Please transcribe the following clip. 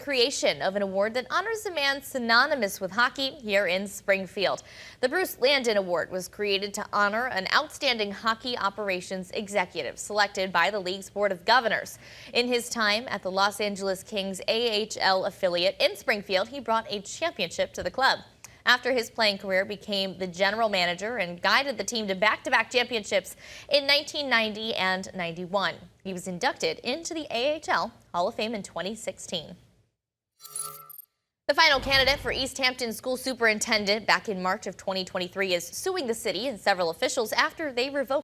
Creation of an award that honors a man synonymous with hockey here in Springfield. The Bruce Landon Award was created to honor an outstanding hockey operations executive selected by the league's Board of Governors. In his time at the Los Angeles Kings AHL affiliate in Springfield, he brought a championship to the club. After his playing career, became the general manager and guided the team to back-to-back championships in 1990 and 91. He was inducted into the AHL Hall of Fame in 2016. The final candidate for East Hampton school superintendent back in March of 2023 is suing the city and several officials after they revoked